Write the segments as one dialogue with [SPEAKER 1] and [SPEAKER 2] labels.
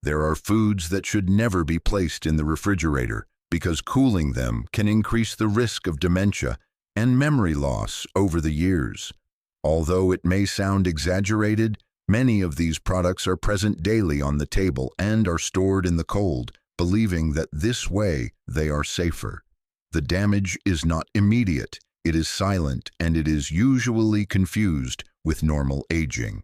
[SPEAKER 1] There are foods that should never be placed in the refrigerator because cooling them can increase the risk of dementia and memory loss over the years. Although it may sound exaggerated, many of these products are present daily on the table and are stored in the cold, believing that this way they are safer. The damage is not immediate, it is silent, and it is usually confused with normal aging.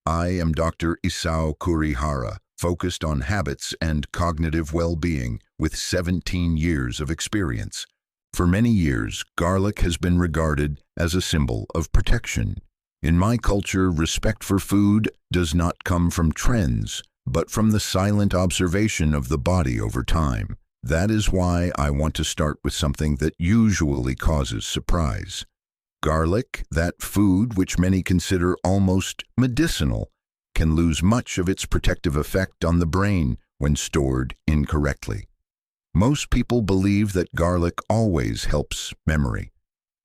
[SPEAKER 1] I am Dr. Isao Kurihara, focused on habits and cognitive well-being with 17 years of experience. For many years, garlic has been regarded as a symbol of protection. In my culture, respect for food does not come from trends, but from the silent observation of the body over time. That is why I want to start with something that usually causes surprise. Garlic, that food which many consider almost medicinal, can lose much of its protective effect on the brain when stored incorrectly. Most people believe that garlic always helps memory,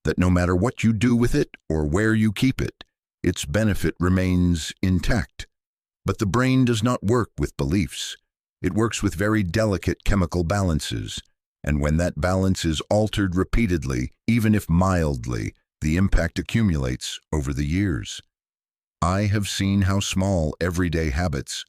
[SPEAKER 1] that no matter what you do with it or where you keep it, its benefit remains intact. But the brain does not work with beliefs. It works with very delicate chemical balances, and when that balance is altered repeatedly, even if mildly, the impact accumulates over the years. I have seen how small everyday habits,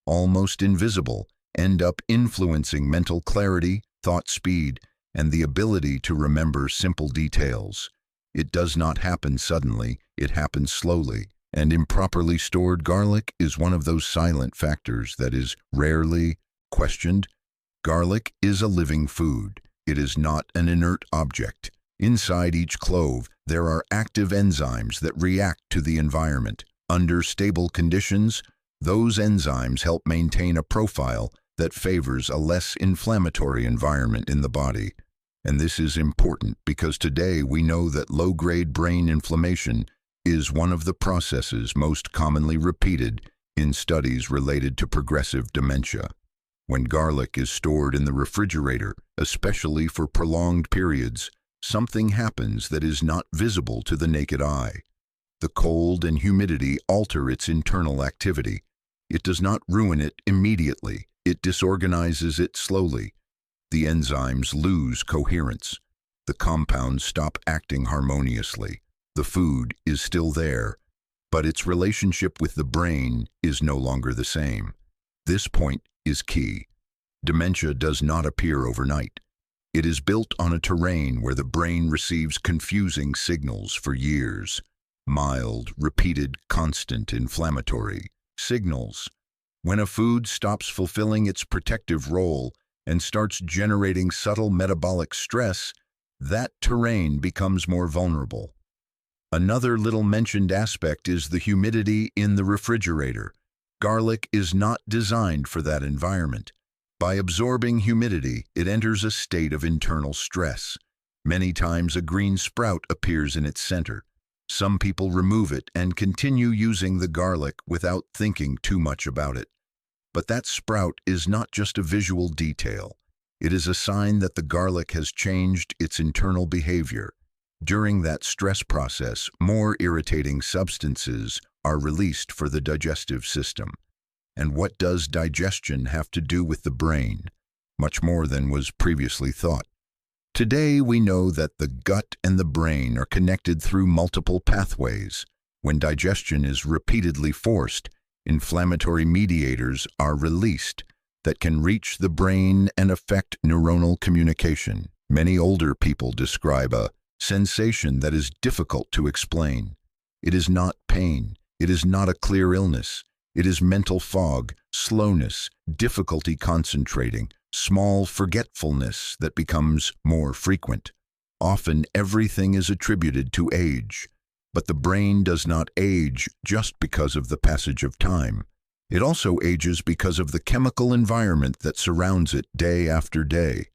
[SPEAKER 1] almost invisible, end up influencing mental clarity, thought speed, and the ability to remember simple details. It does not happen suddenly, it happens slowly, and improperly stored garlic is one of those silent factors that is rarely questioned. Garlic is a living food. It is not an inert object. Inside each clove, there are active enzymes that react to the environment. Under stable conditions, those enzymes help maintain a profile that favors a less inflammatory environment in the body. And this is important because today we know that low-grade brain inflammation is one of the processes most commonly repeated in studies related to progressive dementia. When garlic is stored in the refrigerator, especially for prolonged periods, something happens that is not visible to the naked eye. The cold and humidity alter its internal activity. It does not ruin it immediately. It disorganizes it slowly. The enzymes lose coherence. The compounds stop acting harmoniously. The food is still there, but its relationship with the brain is no longer the same. This point is key. Dementia does not appear overnight. It is built on a terrain where the brain receives confusing signals for years. Mild, repeated, constant inflammatory signals. When a food stops fulfilling its protective role and starts generating subtle metabolic stress, that terrain becomes more vulnerable. Another little mentioned aspect is the humidity in the refrigerator. Garlic is not designed for that environment. By absorbing humidity, it enters a state of internal stress. Many times a green sprout appears in its center. Some people remove it and continue using the garlic without thinking too much about it. But that sprout is not just a visual detail. It is a sign that the garlic has changed its internal behavior. During that stress process, more irritating substances are released for the digestive system. And what does digestion have to do with the brain? Much more than was previously thought. Today, we know that the gut and the brain are connected through multiple pathways. When digestion is repeatedly forced, inflammatory mediators are released that can reach the brain and affect neuronal communication. Many older people describe a sensation that is difficult to explain. It is not pain. It is not a clear illness. It is mental fog, slowness, difficulty concentrating, small forgetfulness that becomes more frequent. Often everything is attributed to age, but the brain does not age just because of the passage of time. It also ages because of the chemical environment that surrounds it day after day.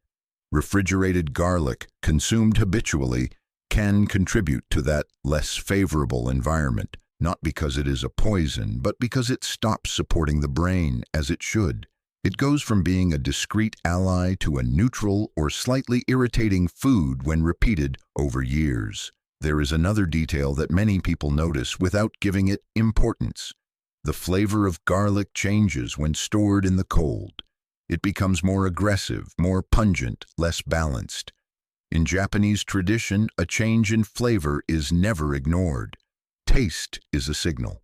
[SPEAKER 1] Refrigerated garlic, consumed habitually, can contribute to that less favorable environment, not because it is a poison, but because it stops supporting the brain as it should. It goes from being a discreet ally to a neutral or slightly irritating food when repeated over years. There is another detail that many people notice without giving it importance. The flavor of garlic changes when stored in the cold. It becomes more aggressive, more pungent, less balanced. In Japanese tradition, a change in flavor is never ignored. Taste is a signal.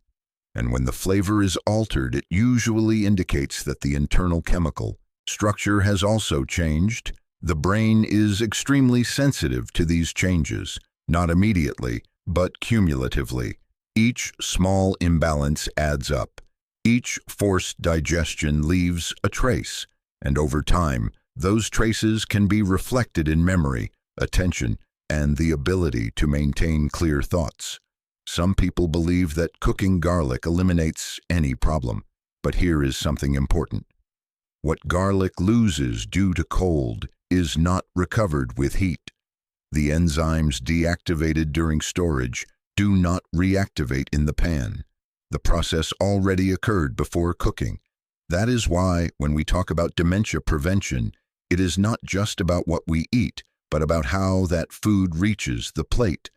[SPEAKER 1] And when the flavor is altered, it usually indicates that the internal chemical structure has also changed. The brain is extremely sensitive to these changes, not immediately, but cumulatively. Each small imbalance adds up. Each forced digestion leaves a trace, and over time, those traces can be reflected in memory, attention, and the ability to maintain clear thoughts. Some people believe that cooking garlic eliminates any problem, but here is something important. What garlic loses due to cold is not recovered with heat. The enzymes deactivated during storage do not reactivate in the pan. The process already occurred before cooking. That is why, when we talk about dementia prevention, it is not just about what we eat, but about how that food reaches the plate.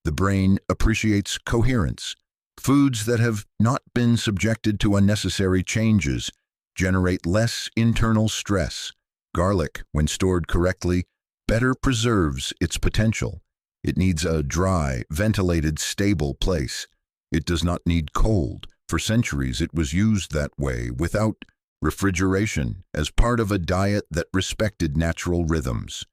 [SPEAKER 1] The brain appreciates coherence. Foods that have not been subjected to unnecessary changes generate less internal stress. Garlic, when stored correctly, better preserves its potential. It needs a dry, ventilated, stable place. It does not need cold. For centuries, it was used that way, without refrigeration, as part of a diet that respected natural rhythms.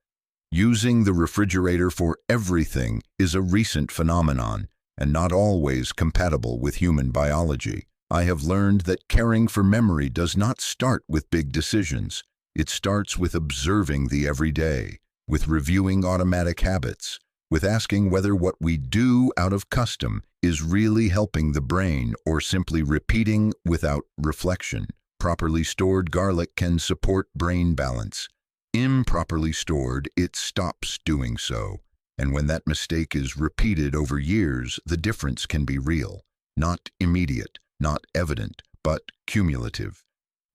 [SPEAKER 1] Using the refrigerator for everything is a recent phenomenon, and not always compatible with human biology. I have learned that caring for memory does not start with big decisions. It starts with observing the everyday, with reviewing automatic habits, with asking whether what we do out of custom is really helping the brain or simply repeating without reflection. Properly stored garlic can support brain balance. Improperly stored, it stops doing so. And when that mistake is repeated over years, the difference can be real, not immediate, not evident, but cumulative.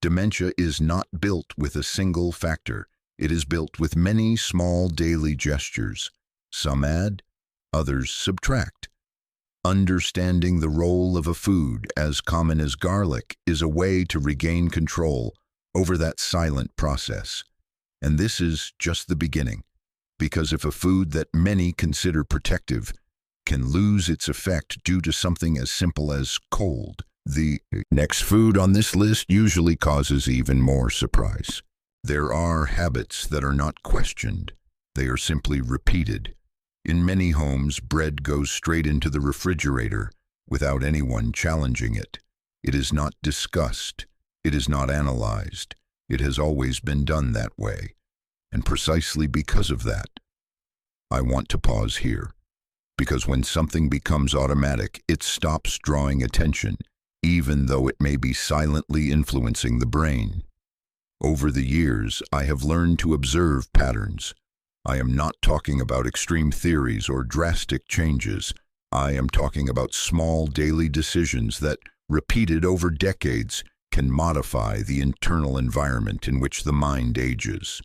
[SPEAKER 1] Dementia is not built with a single factor. It is built with many small daily gestures. Some add, others subtract. Understanding the role of a food as common as garlic is a way to regain control over that silent process. And this is just the beginning, because if a food that many consider protective can lose its effect due to something as simple as cold, the next food on this list usually causes even more surprise. There are habits that are not questioned. They are simply repeated. In many homes, bread goes straight into the refrigerator without anyone challenging it. It is not discussed. It is not analyzed. It has always been done that way. And precisely because of that, I want to pause here. Because when something becomes automatic, it stops drawing attention, even though it may be silently influencing the brain. Over the years, I have learned to observe patterns. I am not talking about extreme theories or drastic changes. I am talking about small daily decisions that, repeated over decades, can modify the internal environment in which the mind ages.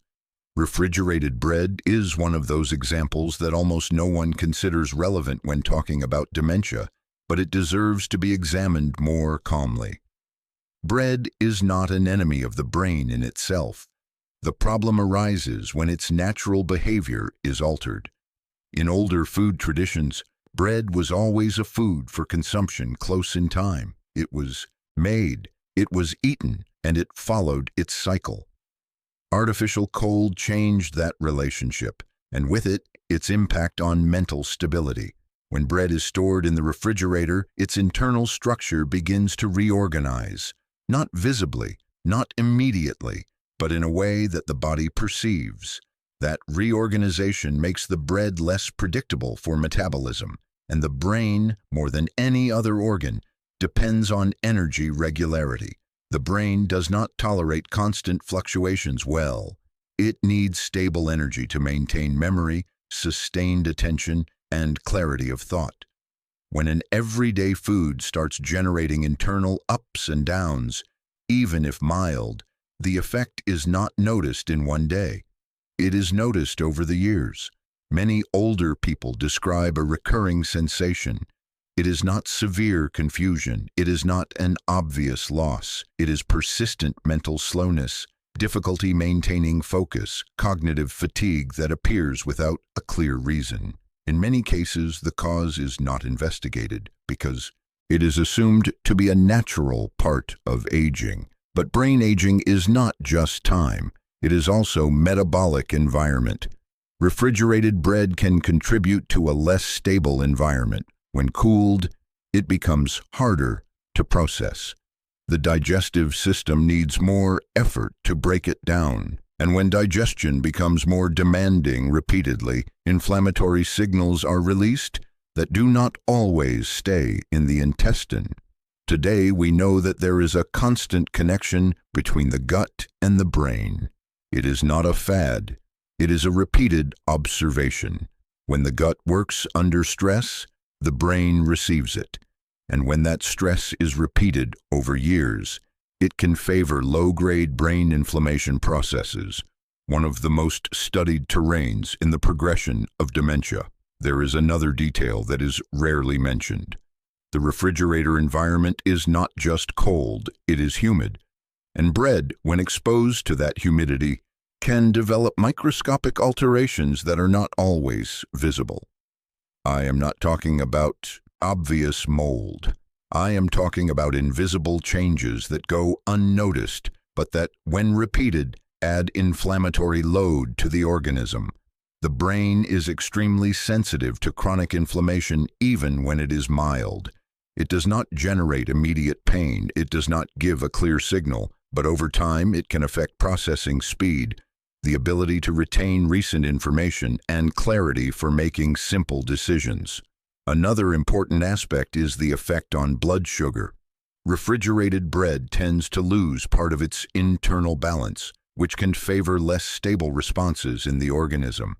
[SPEAKER 1] Refrigerated bread is one of those examples that almost no one considers relevant when talking about dementia, but it deserves to be examined more calmly. Bread is not an enemy of the brain in itself. The problem arises when its natural behavior is altered. In older food traditions, bread was always a food for consumption close in time. It was made, it was eaten, and it followed its cycle. Artificial cold changed that relationship, and with it, its impact on mental stability. When bread is stored in the refrigerator, its internal structure begins to reorganize, not visibly, not immediately, but in a way that the body perceives. That reorganization makes the bread less predictable for metabolism, and the brain, more than any other organ, depends on energy regularity. The brain does not tolerate constant fluctuations well. It needs stable energy to maintain memory, sustained attention, and clarity of thought. When an everyday food starts generating internal ups and downs, even if mild, the effect is not noticed in one day. It is noticed over the years. Many older people describe a recurring sensation, It is not severe confusion. It is not an obvious loss. It is persistent mental slowness, difficulty maintaining focus, cognitive fatigue that appears without a clear reason. In many cases, the cause is not investigated because it is assumed to be a natural part of aging. But brain aging is not just time. It is also metabolic environment. Refrigerated bread can contribute to a less stable environment. When cooled, it becomes harder to process. The digestive system needs more effort to break it down. And when digestion becomes more demanding repeatedly, inflammatory signals are released that do not always stay in the intestine. Today, we know that there is a constant connection between the gut and the brain. It is not a fad. It is a repeated observation. When the gut works under stress, the brain receives it. And when that stress is repeated over years, it can favor low-grade brain inflammation processes, one of the most studied terrains in the progression of dementia. There is another detail that is rarely mentioned. The refrigerator environment is not just cold, it is humid. And bread, when exposed to that humidity, can develop microscopic alterations that are not always visible. I am not talking about obvious mold. I am talking about invisible changes that go unnoticed, but that, when repeated, add inflammatory load to the organism. The brain is extremely sensitive to chronic inflammation even when it is mild. It does not generate immediate pain. It does not give a clear signal, but over time it can affect processing speed, the ability to retain recent information, and clarity for making simple decisions. Another important aspect is the effect on blood sugar. Refrigerated bread tends to lose part of its internal balance, which can favor less stable responses in the organism.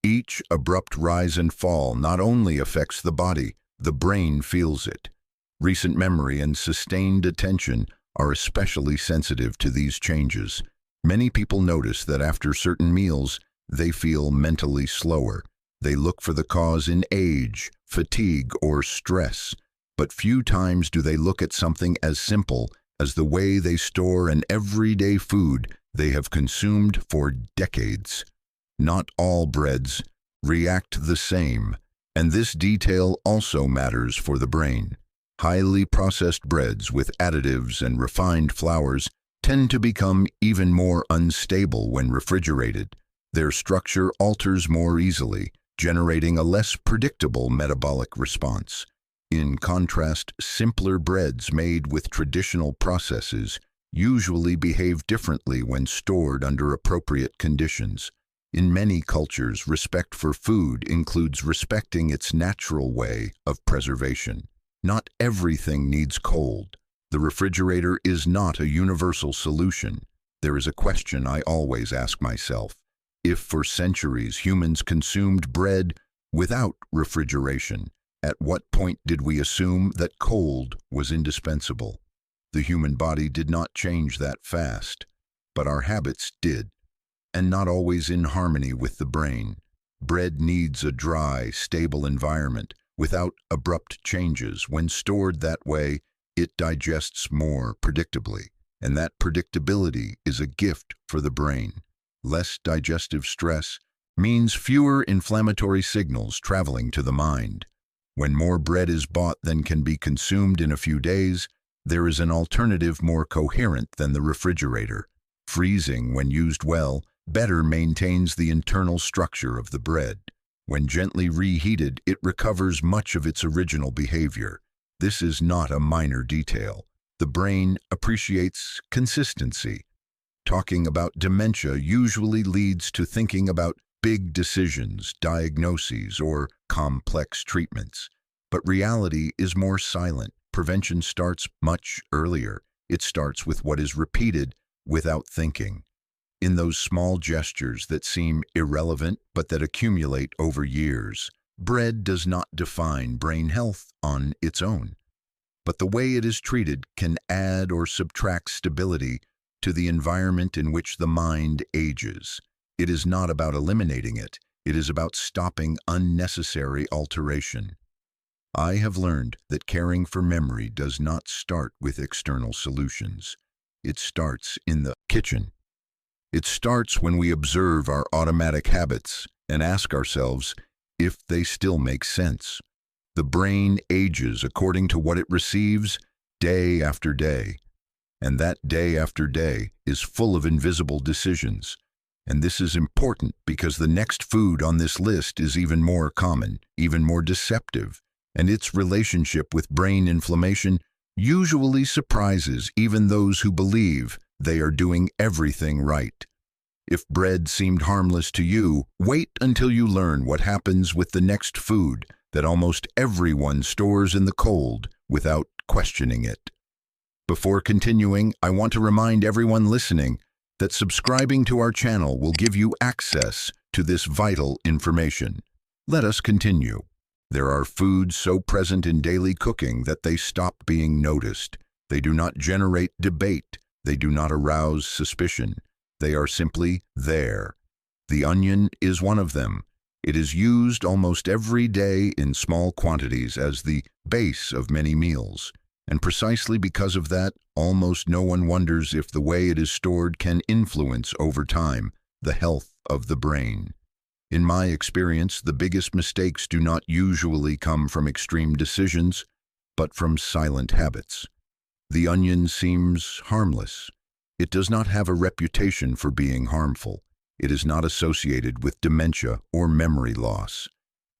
[SPEAKER 1] Each abrupt rise and fall not only affects the body, the brain feels it. Recent memory and sustained attention are especially sensitive to these changes. Many people notice that after certain meals, they feel mentally slower. They look for the cause in age, fatigue, or stress. But few times do they look at something as simple as the way they store an everyday food they have consumed for decades. Not all breads react the same, and this detail also matters for the brain. Highly processed breads with additives and refined flours tend to become even more unstable when refrigerated. Their structure alters more easily, generating a less predictable metabolic response. In contrast, simpler breads made with traditional processes usually behave differently when stored under appropriate conditions. In many cultures, respect for food includes respecting its natural way of preservation. Not everything needs cold. The refrigerator is not a universal solution. There is a question I always ask myself. If for centuries humans consumed bread without refrigeration, at what point did we assume that cold was indispensable? The human body did not change that fast, but our habits did, and not always in harmony with the brain. Bread needs a dry, stable environment without abrupt changes. When stored that way, it digests more predictably, and that predictability is a gift for the brain. Less digestive stress means fewer inflammatory signals traveling to the mind. When more bread is bought than can be consumed in a few days, there is an alternative more coherent than the refrigerator. Freezing, when used well, better maintains the internal structure of the bread. When gently reheated, it recovers much of its original behavior. This is not a minor detail. The brain appreciates consistency. Talking about dementia usually leads to thinking about big decisions, diagnoses, or complex treatments. But reality is more silent. Prevention starts much earlier. It starts with what is repeated without thinking. In those small gestures that seem irrelevant but that accumulate over years. Bread does not define brain health on its own, but the way it is treated can add or subtract stability to the environment in which the mind ages. It is not about eliminating it, it is about stopping unnecessary alteration. I have learned that caring for memory does not start with external solutions. It starts in the kitchen. It starts when we observe our automatic habits and ask ourselves if they still make sense. The brain ages according to what it receives day after day, and that day after day is full of invisible decisions. And this is important because the next food on this list is even more common, even more deceptive, and its relationship with brain inflammation usually surprises even those who believe they are doing everything right. If bread seemed harmless to you, wait until you learn what happens with the next food that almost everyone stores in the cold without questioning it. Before continuing, I want to remind everyone listening that subscribing to our channel will give you access to this vital information. Let us continue. There are foods so present in daily cooking that they stop being noticed. They do not generate debate. They do not arouse suspicion. They are simply there. The onion is one of them. It is used almost every day in small quantities as the base of many meals. And precisely because of that, almost no one wonders if the way it is stored can influence over time the health of the brain. In my experience, the biggest mistakes do not usually come from extreme decisions, but from silent habits. The onion seems harmless. It does not have a reputation for being harmful. It is not associated with dementia or memory loss.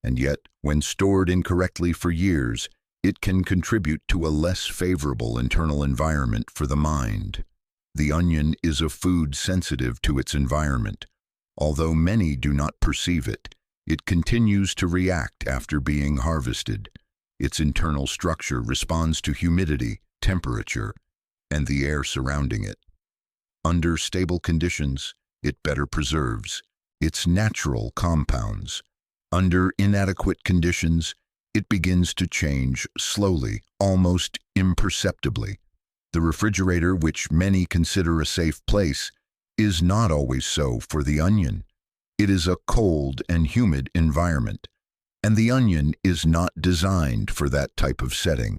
[SPEAKER 1] And yet, when stored incorrectly for years, it can contribute to a less favorable internal environment for the mind. The onion is a food sensitive to its environment. Although many do not perceive it, it continues to react after being harvested. Its internal structure responds to humidity, temperature, and the air surrounding it. Under stable conditions, it better preserves its natural compounds. Under inadequate conditions, it begins to change slowly, almost imperceptibly. The refrigerator, which many consider a safe place, is not always so for the onion. It is a cold and humid environment, and the onion is not designed for that type of setting.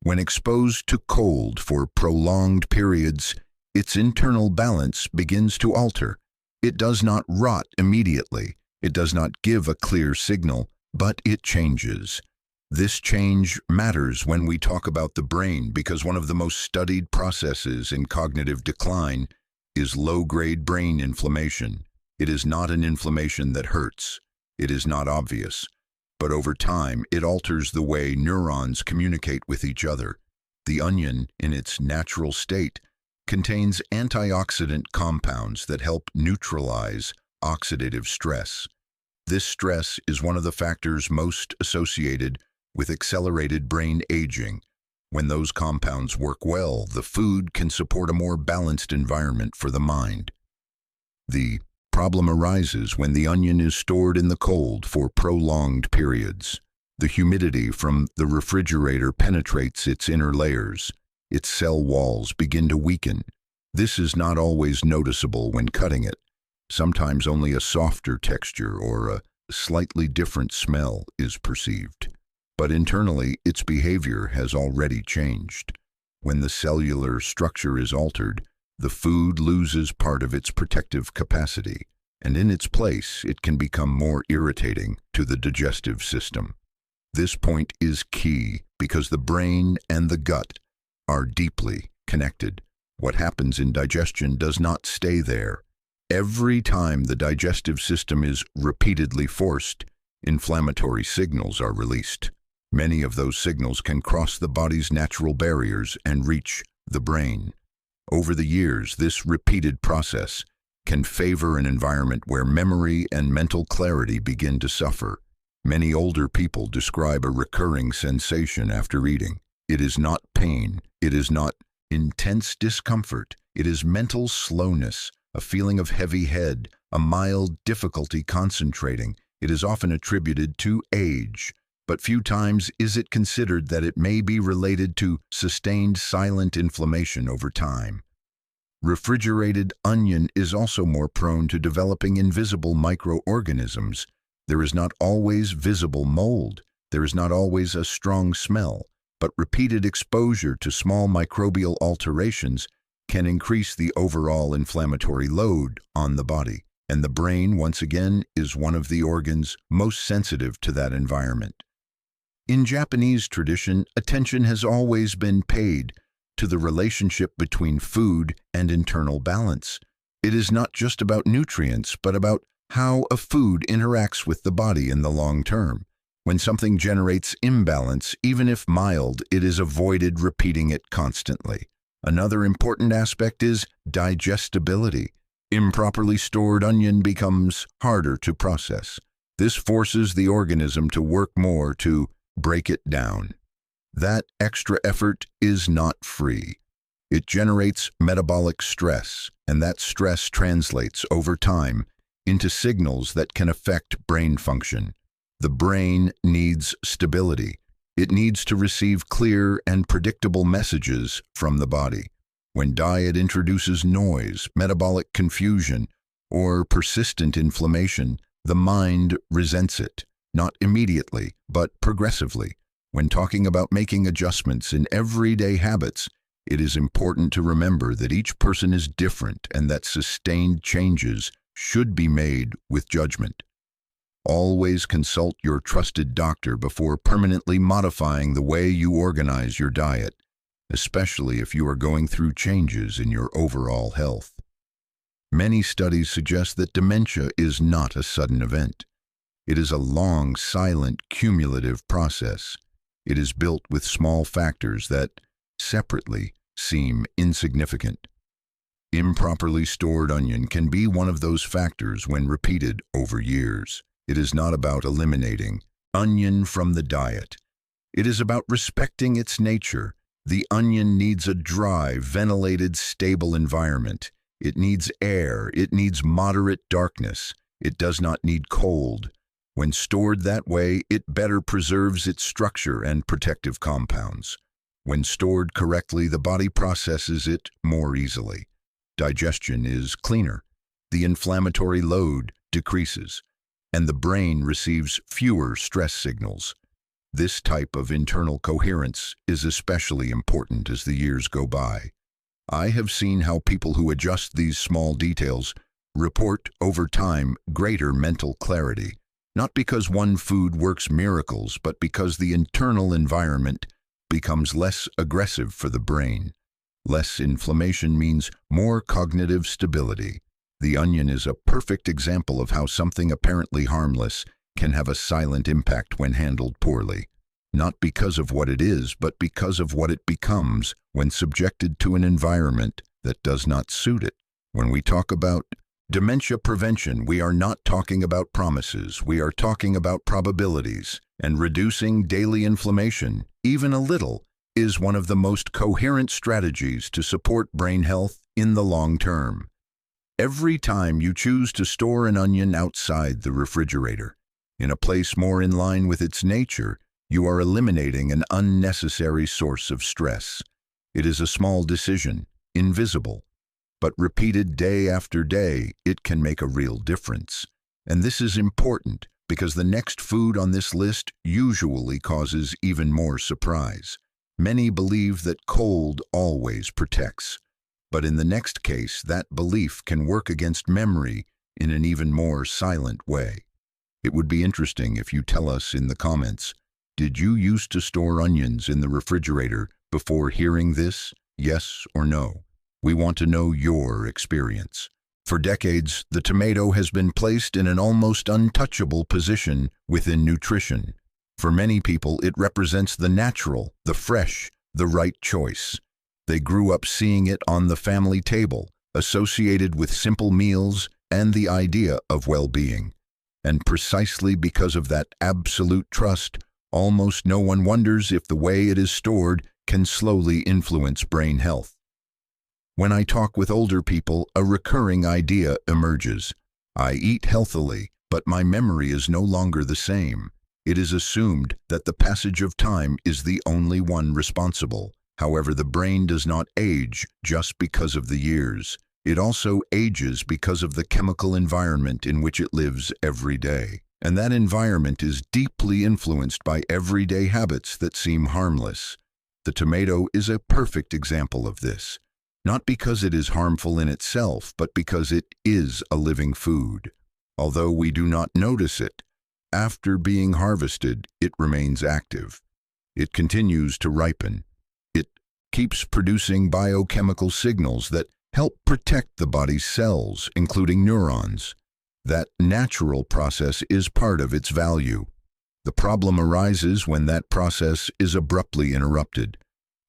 [SPEAKER 1] When exposed to cold for prolonged periods, its internal balance begins to alter. It does not rot immediately. It does not give a clear signal, but it changes. This change matters when we talk about the brain because one of the most studied processes in cognitive decline is low-grade brain inflammation. It is not an inflammation that hurts. It is not obvious. But over time, it alters the way neurons communicate with each other. The onion, in its natural state, contains antioxidant compounds that help neutralize oxidative stress. This stress is one of the factors most associated with accelerated brain aging. When those compounds work well, the food can support a more balanced environment for the mind. The problem arises when the onion is stored in the cold for prolonged periods. The humidity from the refrigerator penetrates its inner layers. Its cell walls begin to weaken. This is not always noticeable when cutting it. Sometimes only a softer texture or a slightly different smell is perceived. But internally, its behavior has already changed. When the cellular structure is altered, the food loses part of its protective capacity, and in its place, it can become more irritating to the digestive system. This point is key because the brain and the gut are deeply connected. What happens in digestion does not stay there. Every time the digestive system is repeatedly forced, inflammatory signals are released. Many of those signals can cross the body's natural barriers and reach the brain. Over the years, this repeated process can favor an environment where memory and mental clarity begin to suffer. Many older people describe a recurring sensation after eating. It is not pain. It is not intense discomfort. It is mental slowness, a feeling of heavy head, a mild difficulty concentrating. It is often attributed to age, but few times is it considered that it may be related to sustained silent inflammation over time. Refrigerated onion is also more prone to developing invisible microorganisms. There is not always visible mold, There is not always a strong smell, but repeated exposure to small microbial alterations can increase the overall inflammatory load on the body. And the brain, once again, is one of the organs most sensitive to that environment. In Japanese tradition, attention has always been paid to the relationship between food and internal balance. It is not just about nutrients, but about how a food interacts with the body in the long term. When something generates imbalance, even if mild, it is avoided repeating it constantly. Another important aspect is digestibility. Improperly stored onion becomes harder to process. This forces the organism to work more to break it down. That extra effort is not free. It generates metabolic stress, and that stress translates over time into signals that can affect brain function. The brain needs stability. It needs to receive clear and predictable messages from the body. When diet introduces noise, metabolic confusion, or persistent inflammation, the mind resents it, not immediately, but progressively. When talking about making adjustments in everyday habits, it is important to remember that each person is different and that sustained changes should be made with judgment. Always consult your trusted doctor before permanently modifying the way you organize your diet, especially if you are going through changes in your overall health. Many studies suggest that dementia is not a sudden event. It is a long, silent, cumulative process. It is built with small factors that, separately, seem insignificant. Improperly stored onion can be one of those factors when repeated over years. It is not about eliminating onion from the diet. It is about respecting its nature. The onion needs a dry, ventilated, stable environment. It needs air. It needs moderate darkness. It does not need cold. When stored that way, it better preserves its structure and protective compounds. When stored correctly, the body processes it more easily. Digestion is cleaner. The inflammatory load decreases, and the brain receives fewer stress signals. This type of internal coherence is especially important as the years go by. I have seen how people who adjust these small details report over time greater mental clarity, not because one food works miracles, but because the internal environment becomes less aggressive for the brain. Less inflammation means more cognitive stability. The onion is a perfect example of how something apparently harmless can have a silent impact when handled poorly, not because of what it is, but because of what it becomes when subjected to an environment that does not suit it. When we talk about dementia prevention, we are not talking about promises. We are talking about probabilities, and reducing daily inflammation, even a little, is one of the most coherent strategies to support brain health in the long term. Every time you choose to store an onion outside the refrigerator, in a place more in line with its nature, you are eliminating an unnecessary source of stress. It is a small decision, invisible, but repeated day after day, it can make a real difference. And this is important because the next food on this list usually causes even more surprise. Many believe that cold always protects. But in the next case, that belief can work against memory in an even more silent way. It would be interesting if you tell us in the comments, did you used to store onions in the refrigerator before hearing this? Yes or no? We want to know your experience. For decades, the tomato has been placed in an almost untouchable position within nutrition. For many people, it represents the natural, the fresh, the right choice. They grew up seeing it on the family table, associated with simple meals and the idea of well-being. And precisely because of that absolute trust, almost no one wonders if the way it is stored can slowly influence brain health. When I talk with older people, a recurring idea emerges. I eat healthily, but my memory is no longer the same. It is assumed that the passage of time is the only one responsible. However, the brain does not age just because of the years. It also ages because of the chemical environment in which it lives every day. And that environment is deeply influenced by everyday habits that seem harmless. The tomato is a perfect example of this, not because it is harmful in itself, but because it is a living food. Although we do not notice it, after being harvested, it remains active. It continues to ripen. It keeps producing biochemical signals that help protect the body's cells, including neurons. That natural process is part of its value. The problem arises when that process is abruptly interrupted.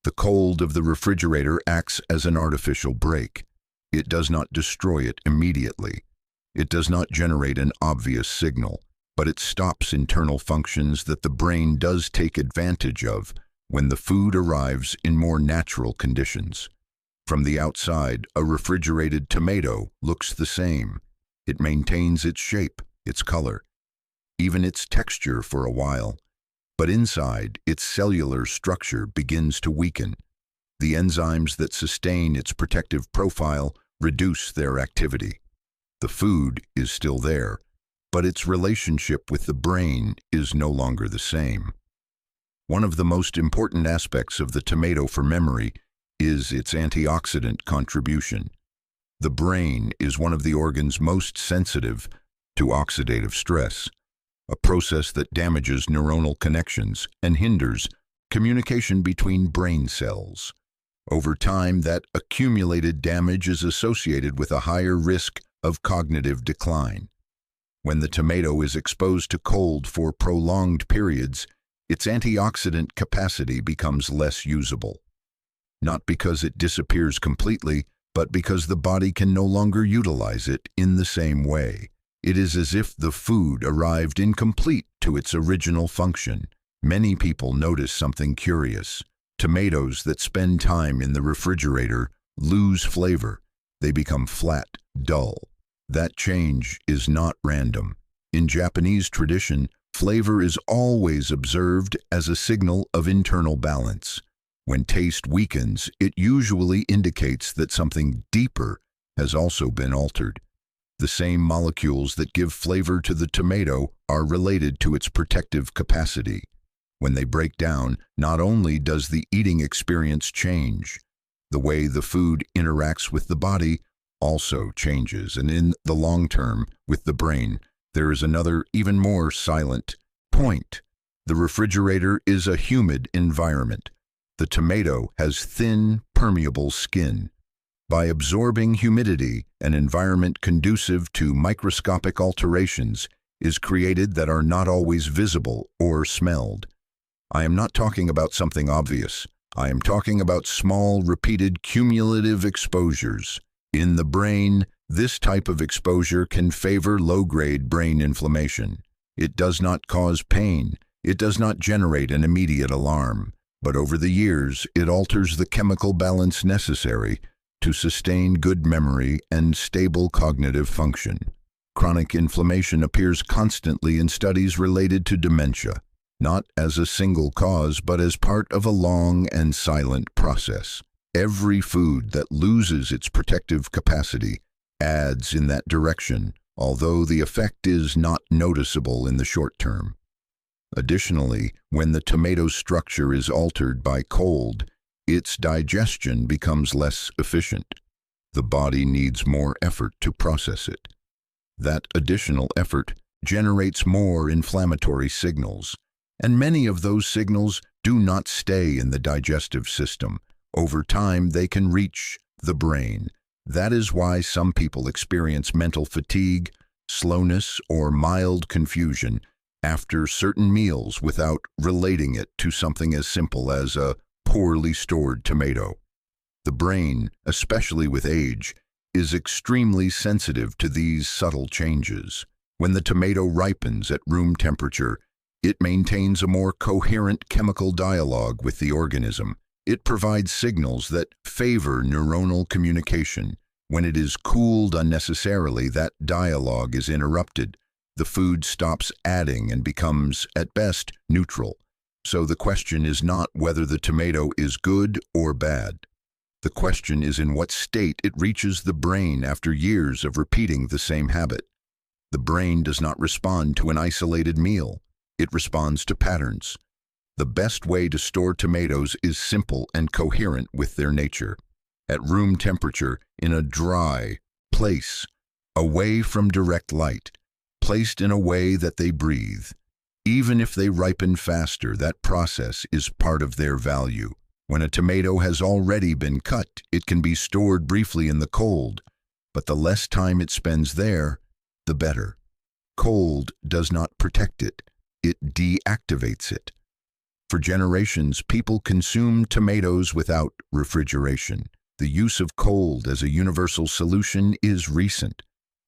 [SPEAKER 1] The cold of the refrigerator acts as an artificial break. It does not destroy it immediately. It does not generate an obvious signal, but it stops internal functions that the brain does take advantage of when the food arrives in more natural conditions. From the outside, a refrigerated tomato looks the same. It maintains its shape, its color, even its texture for a while. But inside, its cellular structure begins to weaken. The enzymes that sustain its protective profile reduce their activity. The food is still there, but its relationship with the brain is no longer the same. One of the most important aspects of the tomato for memory is its antioxidant contribution. The brain is one of the organs most sensitive to oxidative stress, a process that damages neuronal connections and hinders communication between brain cells. Over time, that accumulated damage is associated with a higher risk of cognitive decline. When the tomato is exposed to cold for prolonged periods, its antioxidant capacity becomes less usable. Not because it disappears completely, but because the body can no longer utilize it in the same way. It is as if the food arrived incomplete to its original function. Many people notice something curious. Tomatoes that spend time in the refrigerator lose flavor. They become flat, dull. That change is not random. In Japanese tradition, flavor is always observed as a signal of internal balance. When taste weakens, it usually indicates that something deeper has also been altered. The same molecules that give flavor to the tomato are related to its protective capacity. When they break down, not only does the eating experience change, the way the food interacts with the body also changes, and in the long term, with the brain, there is another, even more silent point. The refrigerator is a humid environment. The tomato has thin, permeable skin. By absorbing humidity, an environment conducive to microscopic alterations is created that are not always visible or smelled. I am not talking about something obvious. I am talking about small, repeated, cumulative exposures. In the brain, this type of exposure can favor low-grade brain inflammation. It does not cause pain. It does not generate an immediate alarm. But over the years, it alters the chemical balance necessary to sustain good memory and stable cognitive function. Chronic inflammation appears constantly in studies related to dementia, not as a single cause, but as part of a long and silent process. Every food that loses its protective capacity adds in that direction, although the effect is not noticeable in the short term. Additionally, when the tomato's structure is altered by cold, its digestion becomes less efficient. The body needs more effort to process it. That additional effort generates more inflammatory signals, and many of those signals do not stay in the digestive system. Over time, they can reach the brain. That is why some people experience mental fatigue, slowness, or mild confusion after certain meals without relating it to something as simple as a poorly stored tomato. The brain, especially with age, is extremely sensitive to these subtle changes. When the tomato ripens at room temperature, it maintains a more coherent chemical dialogue with the organism. It provides signals that favor neuronal communication. When it is cooled unnecessarily, that dialogue is interrupted. The food stops adding and becomes, at best, neutral. So the question is not whether the tomato is good or bad. The question is in what state it reaches the brain after years of repeating the same habit. The brain does not respond to an isolated meal. It responds to patterns. The best way to store tomatoes is simple and coherent with their nature. At room temperature, in a dry place, away from direct light, placed in a way that they breathe. Even if they ripen faster, that process is part of their value. When a tomato has already been cut, it can be stored briefly in the cold, but the less time it spends there, the better. Cold does not protect it, it deactivates it. For generations, people consumed tomatoes without refrigeration. The use of cold as a universal solution is recent.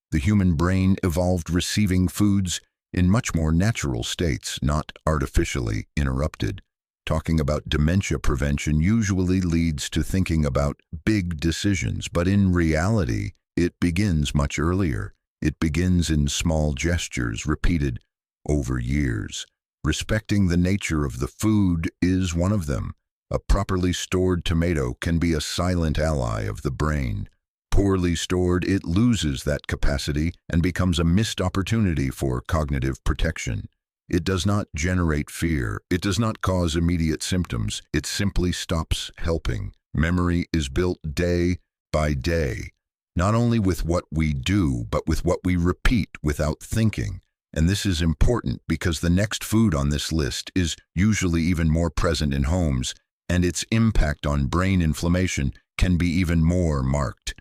[SPEAKER 1] The human brain evolved receiving foods in much more natural states, not artificially interrupted. Talking about dementia prevention usually leads to thinking about big decisions, but in reality, it begins much earlier. It begins in small gestures repeated over years. Respecting the nature of the food is one of them. A properly stored tomato can be a silent ally of the brain. Poorly stored, it loses that capacity and becomes a missed opportunity for cognitive protection. It does not generate fear. It does not cause immediate symptoms. It simply stops helping. Memory is built day by day, not only with what we do, but with what we repeat without thinking. And this is important because the next food on this list is usually even more present in homes, and its impact on brain inflammation can be even more marked.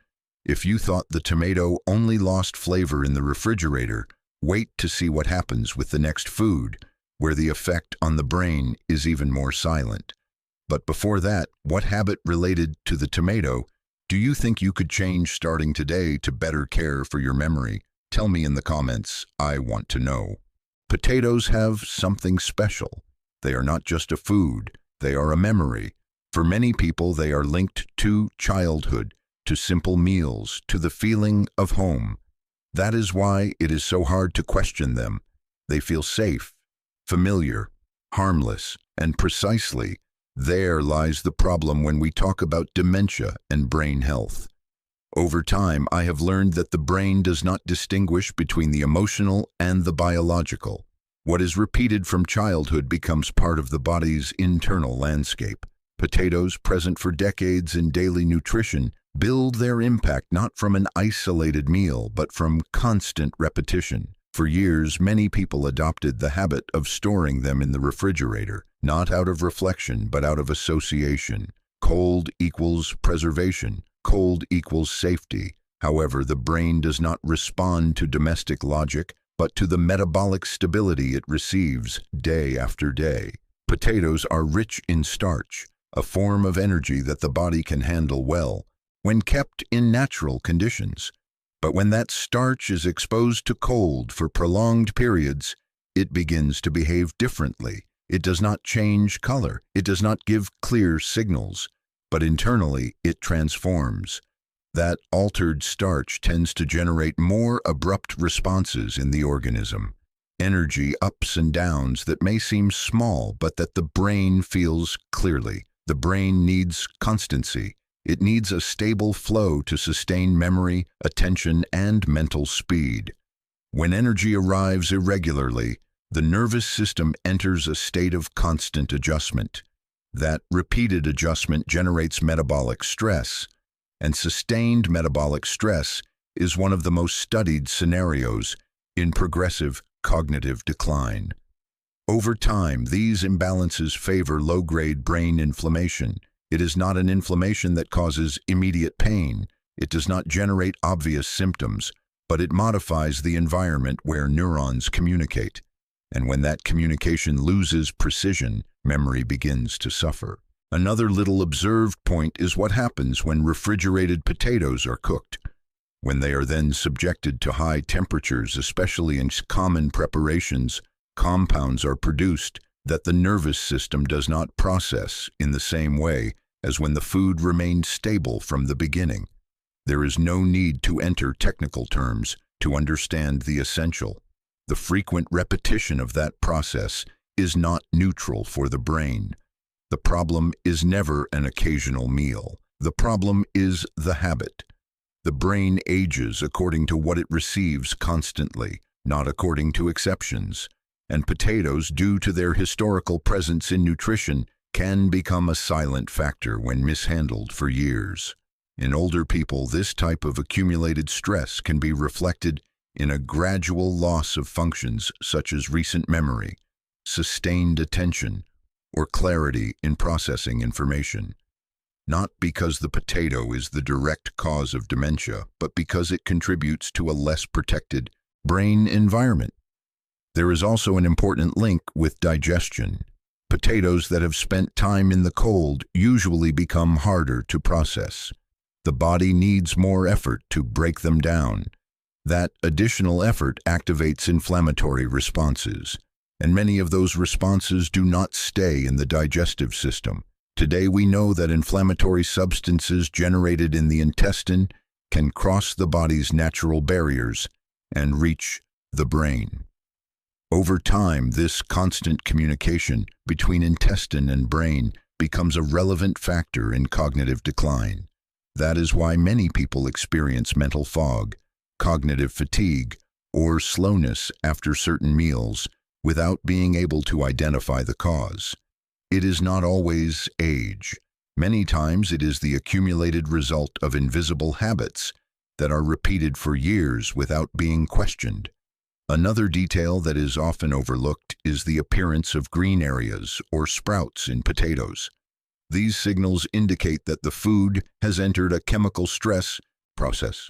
[SPEAKER 1] If you thought the tomato only lost flavor in the refrigerator, wait to see what happens with the next food, where the effect on the brain is even more silent. But before that, what habit related to the tomato do you think you could change starting today to better care for your memory? Tell me in the comments. I want to know. Potatoes have something special. They are not just a food, they are a memory. For many people, they are linked to childhood, to simple meals, to the feeling of home. That is why it is so hard to question them. They feel safe, familiar, harmless, and precisely there lies the problem when we talk about dementia and brain health. Over time, I have learned that the brain does not distinguish between the emotional and the biological. What is repeated from childhood becomes part of the body's internal landscape. Potatoes, present for decades in daily nutrition, build their impact not from an isolated meal, but from constant repetition. For years, many people adopted the habit of storing them in the refrigerator, not out of reflection, but out of association. Cold equals preservation. Cold equals safety. However, the brain does not respond to domestic logic, but to the metabolic stability it receives day after day. Potatoes are rich in starch, a form of energy that the body can handle well when kept in natural conditions. But when that starch is exposed to cold for prolonged periods, it begins to behave differently. It does not change color. It does not give clear signals, but internally it transforms. That altered starch tends to generate more abrupt responses in the organism. Energy ups and downs that may seem small, but that the brain feels clearly. The brain needs constancy. It needs a stable flow to sustain memory, attention, and mental speed. When energy arrives irregularly, the nervous system enters a state of constant adjustment. That repeated adjustment generates metabolic stress, and sustained metabolic stress is one of the most studied scenarios in progressive cognitive decline. Over time, these imbalances favor low-grade brain inflammation. It is not an inflammation that causes immediate pain. It does not generate obvious symptoms, but it modifies the environment where neurons communicate. And when that communication loses precision, memory begins to suffer. Another little observed point is what happens when refrigerated potatoes are cooked. When they are then subjected to high temperatures, especially in common preparations, compounds are produced that the nervous system does not process in the same way as when the food remained stable from the beginning. There is no need to enter technical terms to understand the essential. The frequent repetition of that process is not neutral for the brain. The problem is never an occasional meal. The problem is the habit. The brain ages according to what it receives constantly. not according to exceptions. And potatoes, due to their historical presence in nutrition, can become a silent factor when mishandled for years. In older people, this type of accumulated stress can be reflected in a gradual loss of functions such as recent memory, sustained attention, or clarity in processing information. Not because the potato is the direct cause of dementia, but because it contributes to a less protected brain environment. There is also an important link with digestion. Potatoes that have spent time in the cold usually become harder to process. The body needs more effort to break them down. That additional effort activates inflammatory responses, and many of those responses do not stay in the digestive system. Today we know that inflammatory substances generated in the intestine can cross the body's natural barriers and reach the brain. Over time, this constant communication between intestine and brain becomes a relevant factor in cognitive decline. That is why many people experience mental fog, cognitive fatigue, or slowness after certain meals without being able to identify the cause. It is not always age. Many times it is the accumulated result of invisible habits that are repeated for years without being questioned. Another detail that is often overlooked is the appearance of green areas or sprouts in potatoes. These signals indicate that the food has entered a chemical stress process.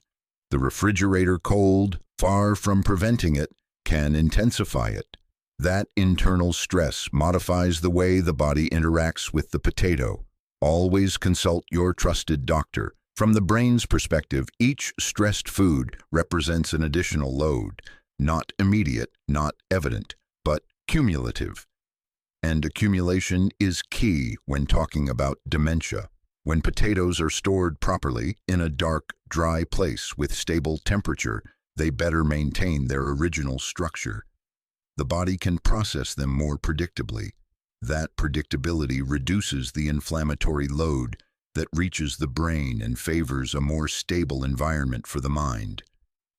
[SPEAKER 1] The refrigerator cold, far from preventing it, can intensify it. That internal stress modifies the way the body interacts with the potato. Always consult your trusted doctor. From the brain's perspective, each stressed food represents an additional load. Not immediate, not evident, but cumulative. And accumulation is key when talking about dementia. When potatoes are stored properly in a dark, dry place with stable temperature, they better maintain their original structure. The body can process them more predictably. That predictability reduces the inflammatory load that reaches the brain and favors a more stable environment for the mind.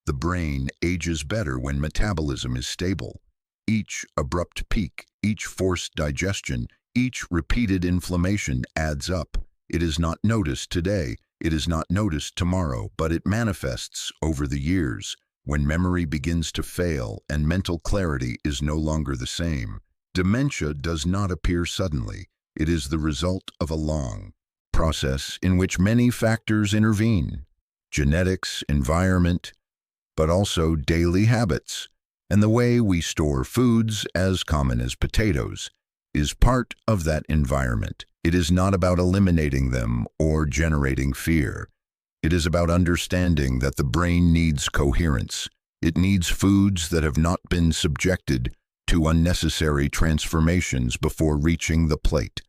[SPEAKER 1] The brain ages better when metabolism is stable. Each abrupt peak, each forced digestion, each repeated inflammation adds up. It is not noticed today, it is not noticed tomorrow, but it manifests over the years when memory begins to fail and mental clarity is no longer the same. Dementia does not appear suddenly. It is the result of a long process in which many factors intervene: genetics, environment, but also daily habits. And the way we store foods, as common as potatoes, is part of that environment. It is not about eliminating them or generating fear. It is about understanding that the brain needs coherence. It needs foods that have not been subjected to unnecessary transformations before reaching the plate.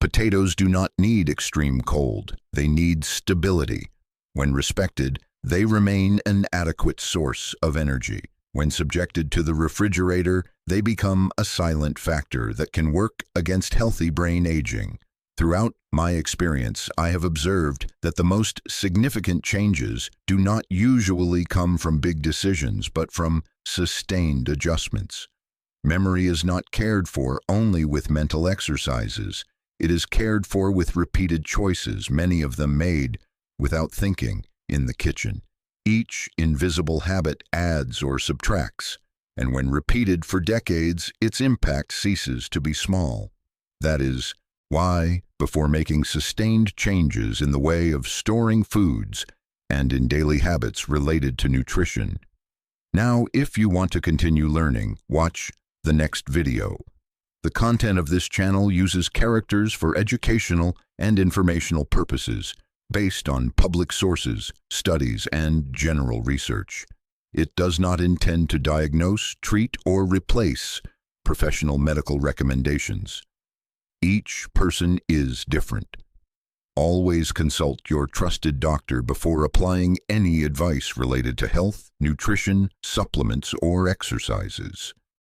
[SPEAKER 1] Potatoes do not need extreme cold. They need stability. When respected, they remain an adequate source of energy. When subjected to the refrigerator, they become a silent factor that can work against healthy brain aging. Throughout my experience, I have observed that the most significant changes do not usually come from big decisions, but from sustained adjustments. Memory is not cared for only with mental exercises. It is cared for with repeated choices, many of them made without thinking, in the kitchen. Each invisible habit adds or subtracts, and when repeated for decades, its impact ceases to be small. That is why, before making sustained changes in the way of storing foods and in daily habits related to nutrition. Now, if you want to continue learning, watch the next video. The content of this channel uses characters for educational and informational purposes, based on public sources, studies, and general research. It does not intend to diagnose, treat, or replace professional medical recommendations. Each person is different. Always consult your trusted doctor before applying any advice related to health, nutrition, supplements, or exercises.